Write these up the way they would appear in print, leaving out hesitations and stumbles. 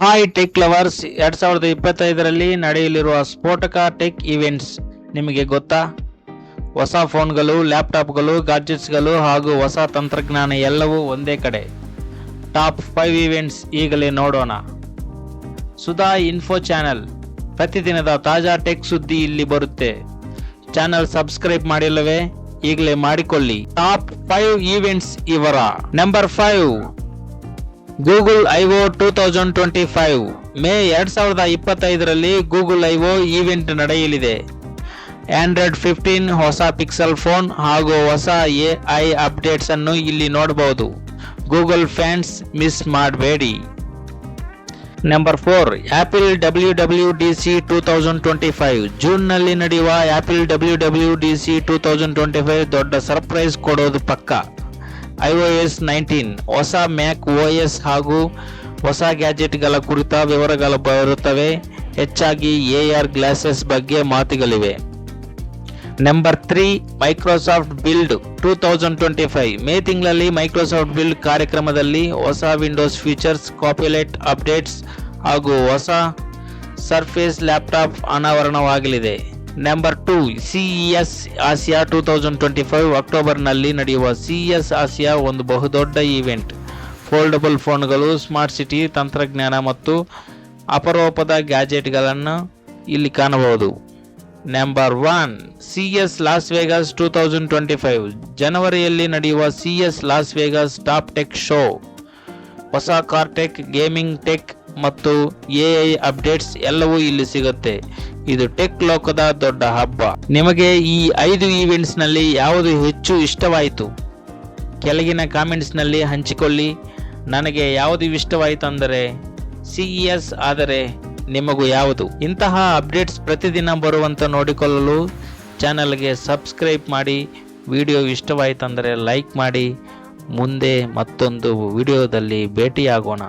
Hi tech lovers, 2025ರಲ್ಲಿ ನಡೆಯಲಿರುವ ಸ್ಫೋಟಕ tech events ನಿಮಗೆ ಗೊತ್ತಾ? ಹೊಸ ಫೋನ್ಗಳು, ಲ್ಯಾಪ್ಟಾಪ್ಗಳು, ಗ್ಯಾಜೆಟ್ಸ್ಗಳು ಹಾಗೂ ಹೊಸ ತಂತ್ರಜ್ಞಾನ ಎಲ್ಲವೂ ಒಂದೇ ಕಡೆ. ಟಾಪ್ 5 ಇವೆಂಟ್ಸ್ ಈಗಲೇ ನೋಡೋಣ. ಸುಧಾ ಇನ್ಫೋ ಚಾನೆಲ್, ಪ್ರತಿದಿನದ ತಾಜಾ ಟೆಕ್ ಸುದ್ದಿ ಇಲ್ಲಿ ಬರುತ್ತೆ. ಚಾನೆಲ್ ಸಬ್ಸ್ಕ್ರೈಬ್ ಮಾಡಿಲ್ಲವೇ? ಈಗಲೇ ಮಾಡಿಕೊಳ್ಳಿ. ಟಾಪ್ 5 ಇವೆಂಟ್ಸ್ ಇವರ. Number 5, Google IO 2025. ಮೇ 2025ರಲ್ಲಿ ಗೂಗಲ್ ಐಒ ಈವೆಂಟ್ ನಡೆಯಲಿದೆ. ಆಂಡ್ರಾಯ್ಡ್ 15, ಹೊಸ ಪಿಕ್ಸೆಲ್ ಫೋನ್ ಹಾಗೂ ಹೊಸ ಎಐ ಅಪ್ಡೇಟ್ಸ್ ಅನ್ನು ಇಲ್ಲಿ ನೋಡಬಹುದು. ಗೂಗಲ್ ಫ್ಯಾನ್ಸ್ ಮಿಸ್ ಮಾಡಬೇಡಿ. Number 4, apple WWDC 2025. ಜೂನ್ನಲ್ಲಿ ನಡೆಯುವ ಆಪಲ್ WWDC 2025 ದೊಡ್ಡ ಸರ್ಪ್ರೈಸ್ ಕೊಡೋದು ಪಕ್ಕ. iOS 19, ಹೊಸ ಮ್ಯಾಕ್ OS ಹಾಗೂ ಹೊಸ ಗ್ಯಾಜೆಟ್ಗಳ ಕುರಿತ ವಿವರಗಳು ಬರುತ್ತವೆ. ಹೆಚ್ಚಾಗಿ AR ಗ್ಲಾಸಸ್ ಬಗ್ಗೆ ಮಾತುಗಳಿವೆ. Number 3, Microsoft Build 2025. ಮೇ ತಿಂಗಳಲ್ಲಿ ಮೈಕ್ರೋಸಾಫ್ಟ್ ಬಿಲ್ಡ್ ಕಾರ್ಯಕ್ರಮದಲ್ಲಿ ಹೊಸ ವಿಂಡೋಸ್ ಫೀಚರ್ಸ್, ಕಾಪಿಲೈಟ್ ಅಪ್ಡೇಟ್ಸ್ ಹಾಗೂ ಹೊಸ ಸರ್ಫೇಸ್ ಲ್ಯಾಪ್ಟಾಪ್ ಅನಾವರಣವಾಗಲಿದೆ. Number 2, CES Asia 2025. ಅಕ್ಟೋಬರ್ನಲ್ಲಿ ನಡೆಯುವ CES ಆಸಿಯಾ ಒಂದು ಬಹುದೊಡ್ಡ ಈವೆಂಟ್. ಫೋಲ್ಡಬಲ್ ಫೋನ್ಗಳು, ಸ್ಮಾರ್ಟ್ ಸಿಟಿ ತಂತ್ರಜ್ಞಾನ ಮತ್ತು ಅಪರೂಪದ ಗ್ಯಾಜೆಟ್ಗಳನ್ನು ಇಲ್ಲಿ ಕಾಣಬಹುದು. Number 1, CES Las Vegas 2025. ಜನವರಿಯಲ್ಲಿ ನಡೆಯುವ CES Las Vegas top tech show. ಹೊಸ ಕಾರ್ ಟೆಕ್, ಗೇಮಿಂಗ್ ಟೆಕ್ ಮತ್ತು AI ಅಪ್ಡೇಟ್ಸ್ ಎಲ್ಲವೂ ಇಲ್ಲಿ ಸಿಗುತ್ತೆ. ಇದು ಟೆಕ್ ಲೋಕದ ದೊಡ್ಡ ಹಬ್ಬ. ನಿಮಗೆ ಈ 5 ಈವೆಂಟ್ಸ್ ನಲ್ಲಿ ಯಾವುದು ಹೆಚ್ಚು ಇಷ್ಟವಾಯಿತು? ಕೆಳಗಿನ ಕಾಮೆಂಟ್ಸ್ ನಲ್ಲಿ ಹಂಚಿಕೊಳ್ಳಿ. ನನಗೆ ಯಾವುದು ಇಷ್ಟವಾಯಿತು ಅಂದರೆ CES, ಆದರೆ ನಿಮಗೂ ಯಾವುದು? ಇಂತಹ ಅಪ್ಡೇಟ್ಸ್ ಪ್ರತಿದಿನ ಬರುವಂತೆ ನೋಡಿಕೊಳ್ಳಲು ಚಾನಲ್ಗೆ ಸಬ್ಸ್ಕ್ರೈಬ್ ಮಾಡಿ. ವಿಡಿಯೋ ಇಷ್ಟವಾಯಿತಂದರೆ ಲೈಕ್ ಮಾಡಿ. ಮುಂದೆ ಮತ್ತೊಂದು ವಿಡಿಯೋದಲ್ಲಿ ಭೇಟಿಯಾಗೋಣ.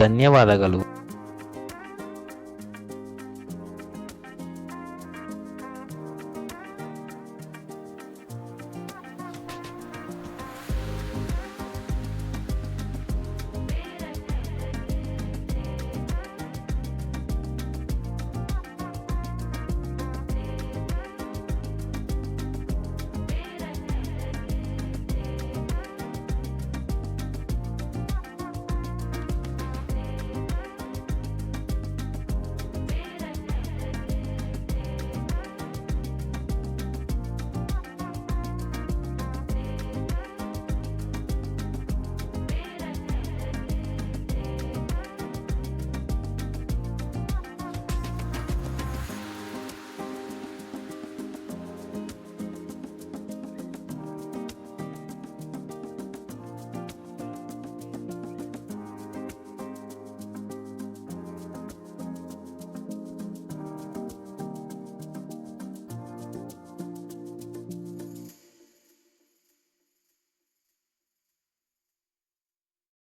ಧನ್ಯವಾದಗಳು.